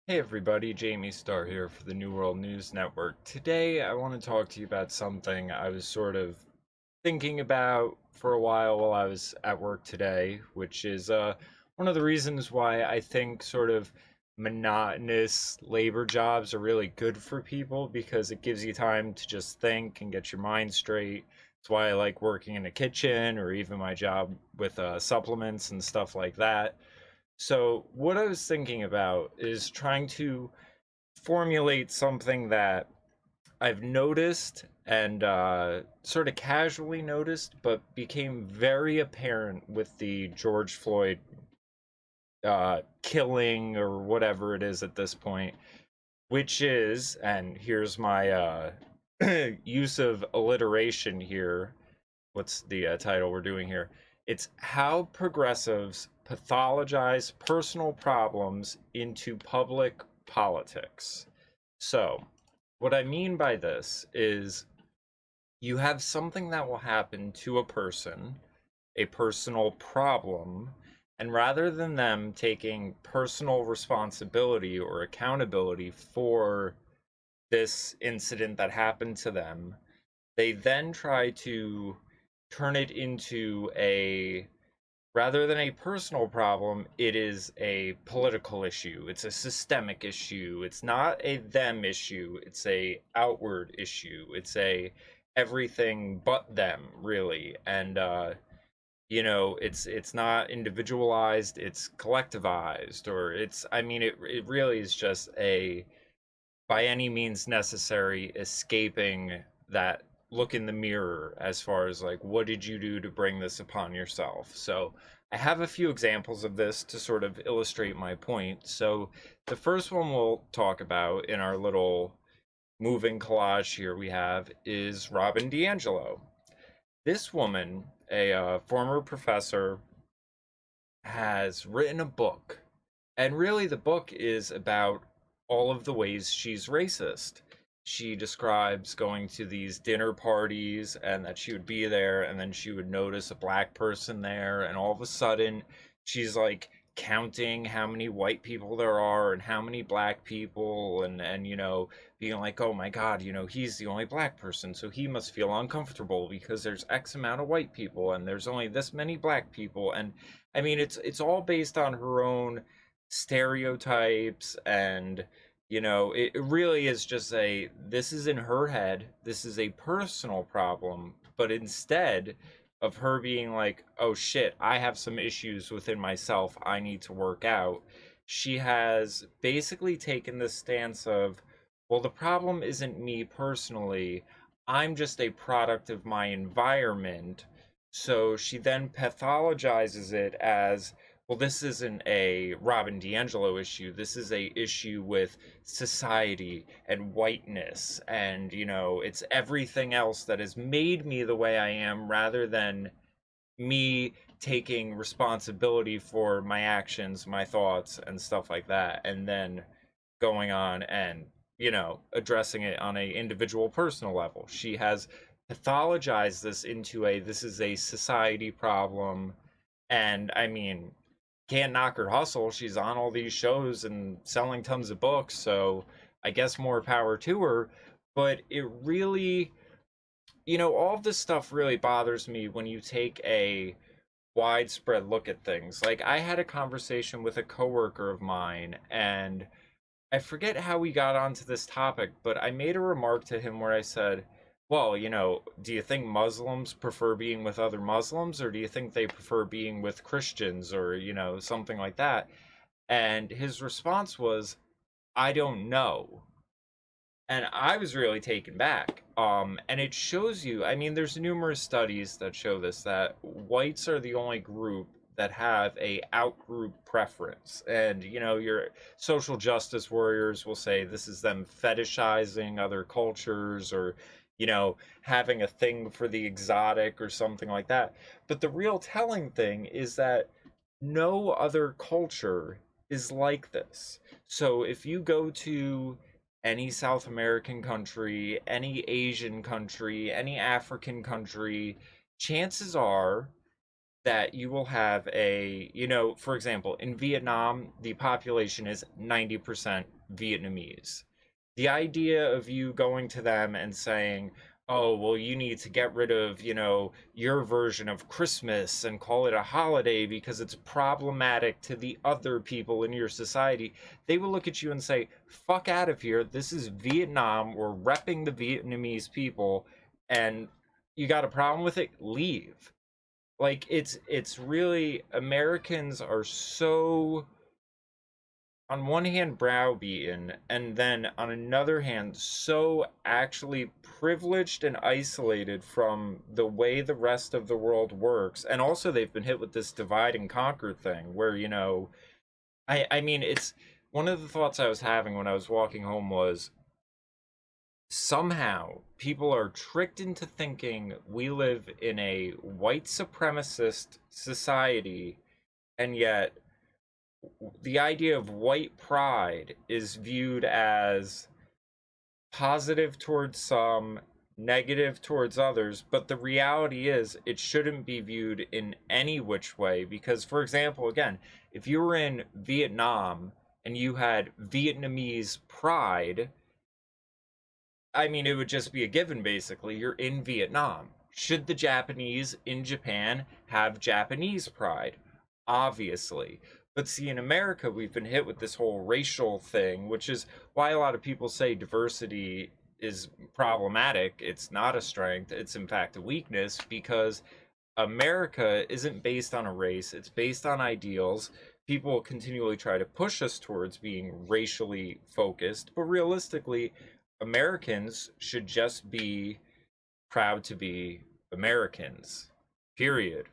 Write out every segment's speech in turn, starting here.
Hey everybody, Jamie Starr here for the New World News Network. Today I want to talk to you about something I was sort of thinking about for a while I was at work today, which is one of the reasons why I think sort of monotonous labor jobs are really good for people because it gives you time to just think and get your mind straight. It's why I like working in a kitchen or even my job with supplements and stuff like that. So, what I was thinking about is trying to formulate something that I've noticed and sort of casually noticed, but became very apparent with the George Floyd killing or whatever it is at this point, which is, and here's my use of alliteration here. What's the title we're doing here? It's how progressives pathologize personal problems into public politics. So, what I mean by this is you have something that will happen to a person, a personal problem, and rather than them taking personal responsibility or accountability for this incident that happened to them, they then try to turn it into a rather than a personal problem, it is a political issue. It's a systemic issue. It's not a them issue. It's a outward issue. It's a everything but them, really. And it's not individualized, it's collectivized, or it's I mean it really is just a by any means necessary escaping that look in the mirror as far as like what did you do to bring this upon yourself. So I have a few examples of this to sort of illustrate my point. So the first one we'll talk about in our little moving collage here we have is Robin DiAngelo. This woman, a former professor, has written a book, and really the book is about all of the ways she's racist. She describes going to these dinner parties and that she would be there and then she would notice a black person there, and all of a sudden she's like counting how many white people there are and how many black people, and being like, oh my god, he's the only black person, so he must feel uncomfortable because there's X amount of white people and there's only this many black people. And I mean, it's all based on her own stereotypes, and it really is just this is in her head, this is a personal problem, but instead of her being like, oh shit, I have some issues within myself I need to work out, she has basically taken this stance of, well, the problem isn't me personally, I'm just a product of my environment. So she then pathologizes it as, well, this isn't a Robin DiAngelo issue. This is a issue with society and whiteness, and it's everything else that has made me the way I am, rather than me taking responsibility for my actions, my thoughts, and stuff like that, and then going on and addressing it on a individual personal level. She has pathologized this into a this is a society problem. And I mean, can't knock her hustle. She's on all these shows and selling tons of books, so I guess more power to her. But it really, all of this stuff really bothers me when you take a widespread look at things. Like, I had a conversation with a coworker of mine, and I forget how we got onto this topic, but I made a remark to him where I said, well, do you think Muslims prefer being with other Muslims, or do you think they prefer being with Christians, or, something like that? And his response was, I don't know. And I was really taken back. And it shows you, I mean, there's numerous studies that show this, that whites are the only group that have a outgroup preference. And, your social justice warriors will say this is them fetishizing other cultures, or, having a thing for the exotic or something like that. But the real telling thing is that no other culture is like this. So if you go to any South American country, any Asian country, any African country, chances are that you will have a, you know, for example, in Vietnam, the population is 90% Vietnamese. The idea of you going to them and saying, oh, well, you need to get rid of, you know, your version of Christmas and call it a holiday because it's problematic to the other people in your society, they will look at you and say, fuck out of here. This is Vietnam. We're repping the Vietnamese people. And you got a problem with it? Leave. Like it's really, Americans are so, on one hand, browbeaten, and then on another hand so actually privileged and isolated from the way the rest of the world works. And also they've been hit with this divide and conquer thing where, you know, I mean, it's one of the thoughts I was having when I was walking home was, somehow people are tricked into thinking we live in a white supremacist society, and yet the idea of white pride is viewed as positive towards some, negative towards others. But the reality is it shouldn't be viewed in any which way, because, for example, again, if you were in Vietnam and you had Vietnamese pride, I mean, it would just be a given, basically. You're in Vietnam. Should the Japanese in Japan have Japanese pride? Obviously. But see, in America, we've been hit with this whole racial thing, which is why a lot of people say diversity is problematic. It's not a strength, it's in fact a weakness, because America isn't based on a race, it's based on ideals. People continually try to push us towards being racially focused, but realistically, Americans should just be proud to be Americans. Period.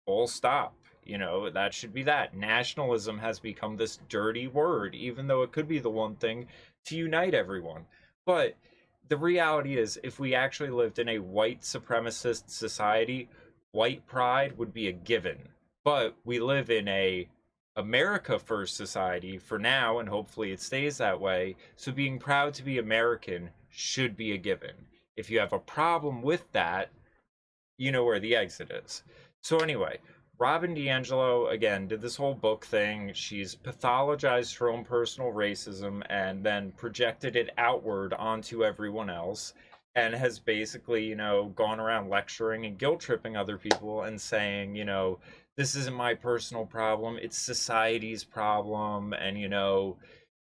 Full stop. You know, that should be that. Nationalism has become this dirty word, even though it could be the one thing to unite everyone. But the reality is, if we actually lived in a white supremacist society, white pride would be a given. But we live in a America first society for now, and hopefully it stays that way. So being proud to be American should be a given. If you have a problem with that, you know where the exit is. So anyway, Robin DiAngelo again did this whole book thing. She's pathologized her own personal racism and then projected it outward onto everyone else, and has basically, you know, gone around lecturing and guilt tripping other people and saying, you know, this isn't my personal problem, it's society's problem, and, you know,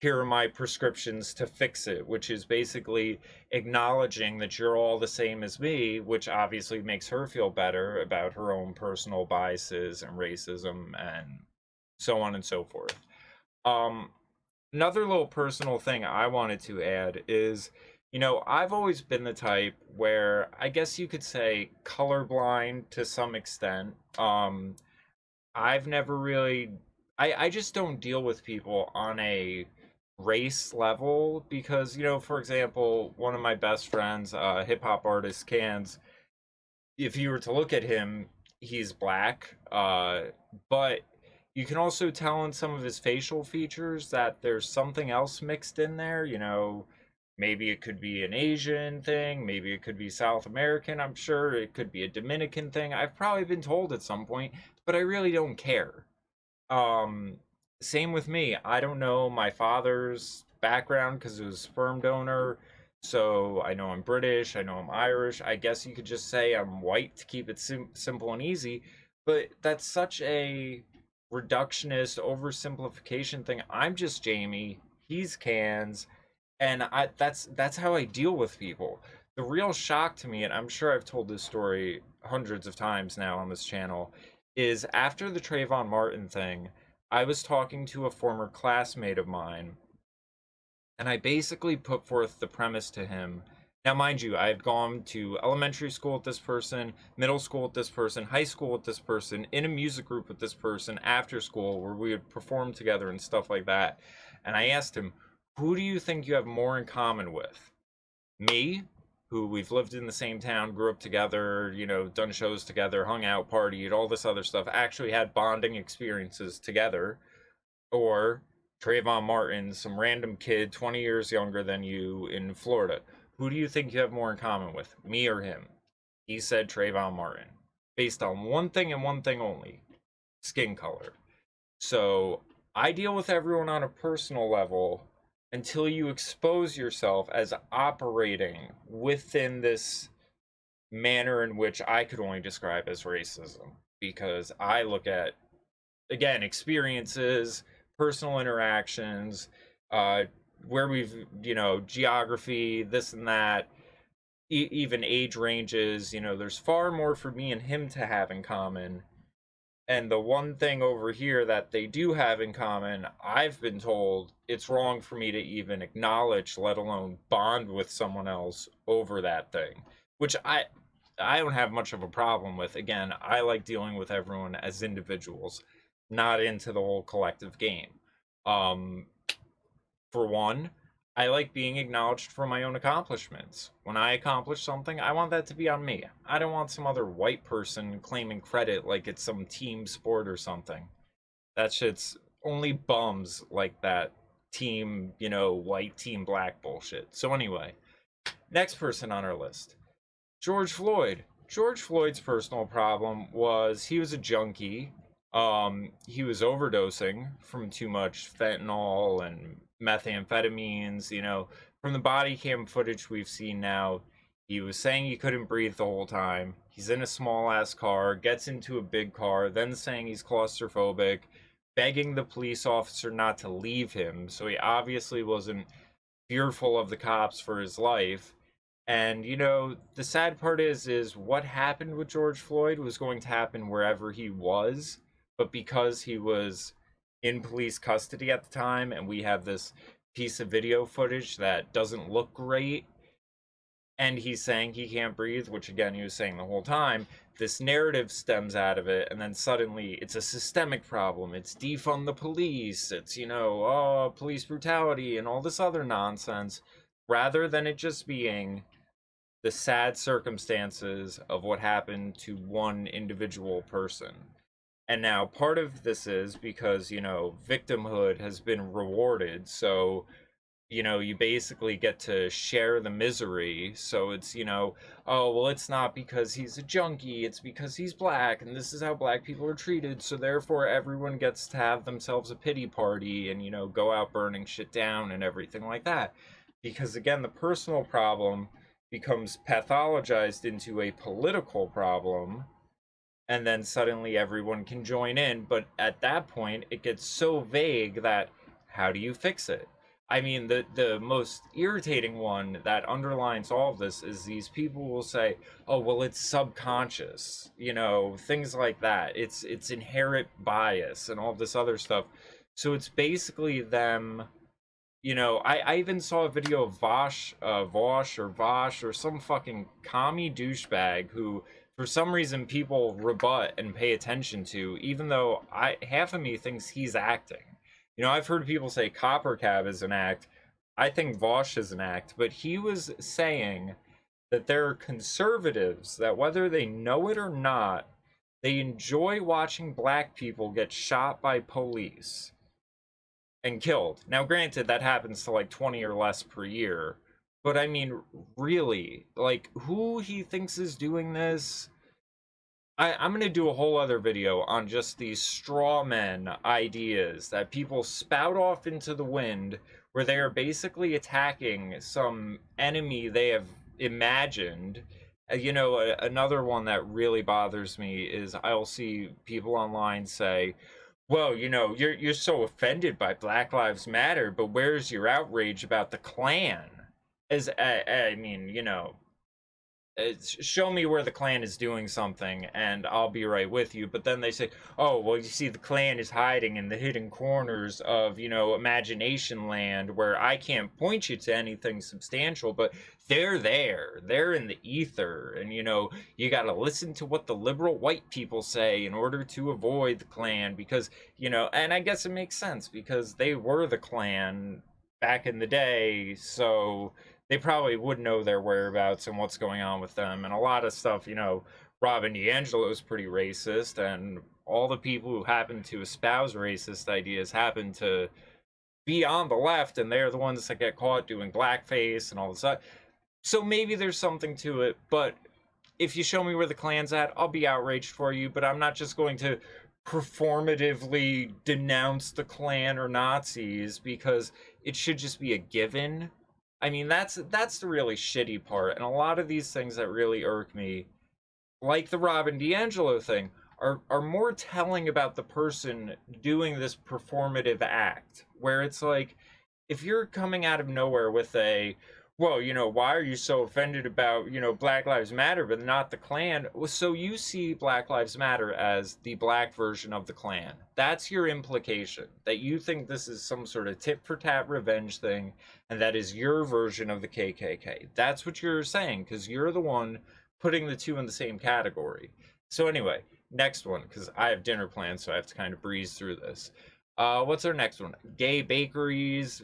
here are my prescriptions to fix it, which is basically acknowledging that you're all the same as me, which obviously makes her feel better about her own personal biases and racism and so on and so forth. Um, Another little personal thing I wanted to add is, you know, I've always been the type where I guess you could say colorblind to some extent. I've never really, I just don't deal with people on a race level because, you know, for example, one of my best friends, hip hop artist Cans, if you were to look at him, he's black, but you can also tell in some of his facial features that there's something else mixed in there, you know. Maybe it could be an Asian thing, maybe it could be South American, I'm sure it could be a Dominican thing. I've probably been told at some point, but I really don't care. Um, Same with me. I don't know my father's background because he was a sperm donor. So I know I'm British. I know I'm Irish. I guess you could just say I'm white to keep it simple and easy. But that's such a reductionist oversimplification thing. I'm just Jamie. He's Cans, and that's how I deal with people. The real shock to me, and I'm sure I've told this story hundreds of times now on this channel, is after the Trayvon Martin thing, I was talking to a former classmate of mine, and I basically put forth the premise to him. Now, mind you, I had gone to elementary school with this person, middle school with this person, high school with this person, in a music group with this person, after school, where we would perform together and stuff like that. And I asked him, who do you think you have more in common with? Me, who we've lived in the same town, grew up together, you know, done shows together, hung out, partied, all this other stuff, actually had bonding experiences together, or Trayvon Martin, some random kid 20 years younger than you in Florida. Who do you think you have more in common with, me or him? He said Trayvon Martin. based on one thing and one thing only: skin color. So I deal with everyone on a personal level until you expose yourself as operating within this manner in which I could only describe as racism. Because I look at, again, experiences, personal interactions, uh, where we've, geography, this and that, even age ranges. There's far more for me and him to have in common. And the one thing over here that they do have in common, I've been told it's wrong for me to even acknowledge, let alone bond with someone else over that thing, which I don't have much of a problem with. Again, I like dealing with everyone as individuals, not into the whole collective game. Um, for one, I like being acknowledged for my own accomplishments. When I accomplish something, I want that to be on me. I don't want some other white person claiming credit like it's some team sport or something. That shit's only bums like that team, white team black bullshit. So anyway, next person on our list: George Floyd. George Floyd's personal problem was he was a junkie. He was overdosing from too much fentanyl and methamphetamines. From the body cam footage we've seen now, he was saying he couldn't breathe the whole time. He's in a small ass car, gets into a big car, then saying he's claustrophobic, begging the police officer not to leave him. So he obviously wasn't fearful of the cops for his life. And the sad part is what happened with George Floyd was going to happen wherever he was, but because he was in police custody at the time, and we have this piece of video footage that doesn't look great, and he's saying he can't breathe, which again he was saying the whole time, this narrative stems out of it, and then suddenly it's a systemic problem. It's defund the police, it's police brutality and all this other nonsense, rather than it just being the sad circumstances of what happened to one individual person. And now part of this is because, victimhood has been rewarded. So, you basically get to share the misery. So it's, oh, well, it's not because he's a junkie, it's because he's black, and this is how black people are treated. So therefore, everyone gets to have themselves a pity party and, go out burning shit down and everything like that. Because again, the personal problem becomes pathologized into a political problem, and then suddenly everyone can join in. But at that point, it gets so vague that how do you fix it? I mean, the most irritating one that underlines all of this is these people will say, "Oh, well, it's subconscious," things like that. It's inherent bias and all this other stuff. So it's basically them. I even saw a video of Vosh or some fucking commie douchebag who, for some reason, people rebut and pay attention to, even though half of me thinks he's acting. I've heard people say Copper Cab is an act. I think Vosh is an act, but he was saying that there are conservatives that, whether they know it or not, they enjoy watching black people get shot by police and killed. Now, granted, that happens to like 20 or less per year, but I mean, really, like, who he thinks is doing this? I'm going to do a whole other video on just these straw men ideas that people spout off into the wind, where they are basically attacking some enemy they have imagined. Another one that really bothers me is I'll see people online say, well, you're so offended by Black Lives Matter, but where's your outrage about the Klan? As I mean, show me where the Klan is doing something, and I'll be right with you. But then they say, oh, well, you see, the Klan is hiding in the hidden corners of, imagination land, where I can't point you to anything substantial, but they're there. They're in the ether, and, you got to listen to what the liberal white people say in order to avoid the Klan, because, and I guess it makes sense, because they were the Klan back in the day, so they probably would know their whereabouts and what's going on with them. And a lot of stuff, Robin DiAngelo is pretty racist, and all the people who happen to espouse racist ideas happen to be on the left, and they're the ones that get caught doing blackface and all this stuff. So maybe there's something to it, but if you show me where the Klan's at, I'll be outraged for you, but I'm not just going to performatively denounce the Klan or Nazis because it should just be a given. I mean, that's the really shitty part, and a lot of these things that really irk me, like the Robin DiAngelo thing, are more telling about the person doing this performative act, where it's like, if you're coming out of nowhere with a, well, why are you so offended about, Black Lives Matter, but not the Klan? Well, so you see Black Lives Matter as the black version of the Klan. That's your implication, that you think this is some sort of tit for tat revenge thing, and that is your version of the KKK. That's what you're saying, because you're the one putting the two in the same category. So, anyway, next one, because I have dinner plans, so I have to kind of breeze through this. What's our next one? Gay bakeries,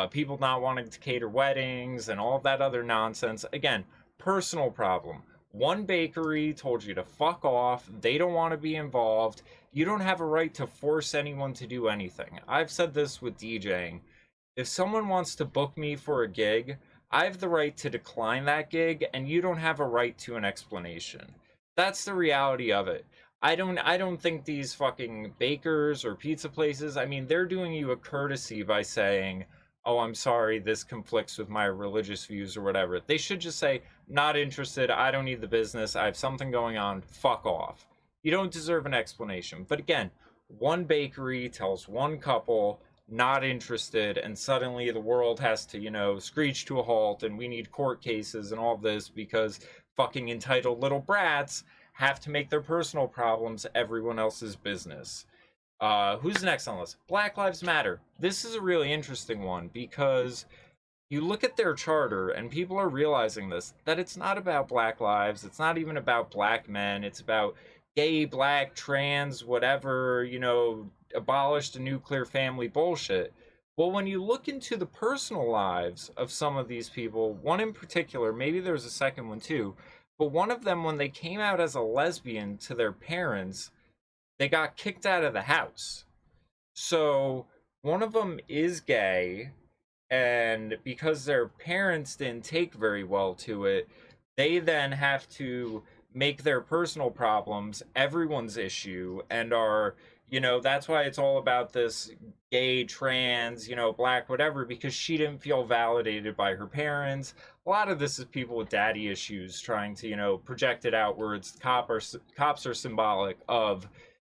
people not wanting to cater weddings and all of that other nonsense. Again, personal problem. One bakery told you to fuck off. They don't want to be involved. You don't have a right to force anyone to do anything. I've said this with DJing. If someone wants to book me for a gig, I have the right to decline that gig, and you don't have a right to an explanation. That's the reality of it. I don't think these fucking bakers or pizza places, I mean, they're doing you a courtesy by saying, "Oh, I'm sorry, this conflicts with my religious views," or whatever. They should just say, "Not interested, I don't need the business, I have something going on, fuck off." You don't deserve an explanation. But again, one bakery tells one couple, "Not interested," and suddenly the world has to, screech to a halt, and we need court cases and all this because fucking entitled little brats have to make their personal problems everyone else's business. Who's next on the list? Black Lives Matter. This is a really interesting one because you look at their charter and people are realizing this, that it's not about black lives, it's not even about black men, it's about gay, black, trans, whatever, abolished a nuclear family bullshit. Well, when you look into the personal lives of some of these people, one in particular, maybe there's a second one too, but one of them, when they came out as a lesbian to their parents, they got kicked out of the house. So one of them is gay, and because their parents didn't take very well to it, they then have to make their personal problems everyone's issue and are, that's why it's all about this gay, trans, black, whatever, because she didn't feel validated by her parents. A lot of this is people with daddy issues trying to, project it outwards. Cops are symbolic of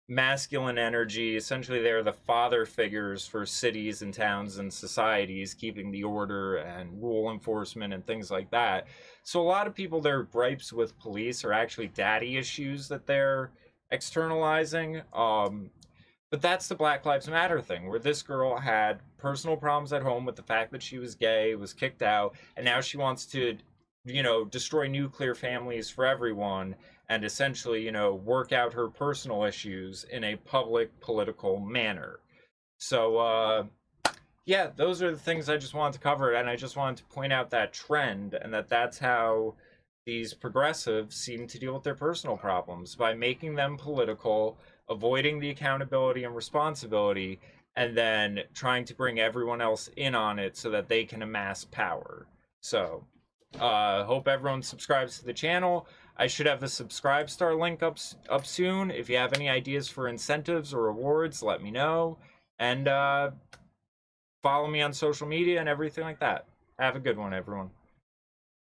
masculine energy. Essentially, they're the father figures for cities and towns and societies, keeping the order and rule enforcement and things like that. So a lot of people, their gripes with police are actually daddy issues that they're externalizing. But that's the Black Lives Matter thing, where this girl had personal problems at home with the fact that she was gay, was kicked out, and now she wants to, destroy nuclear families for everyone and essentially, work out her personal issues in a public political manner. So, yeah, those are the things I just wanted to cover, and I just wanted to point out that trend and that's how these progressives seem to deal with their personal problems, by making them political, avoiding the accountability and responsibility, and then trying to bring everyone else in on it so that they can amass power. So, hope everyone subscribes to the channel. I should have the subscribe star link up soon. If you have any ideas for incentives or rewards, let me know. And follow me on social media and everything like that. Have a good one, everyone.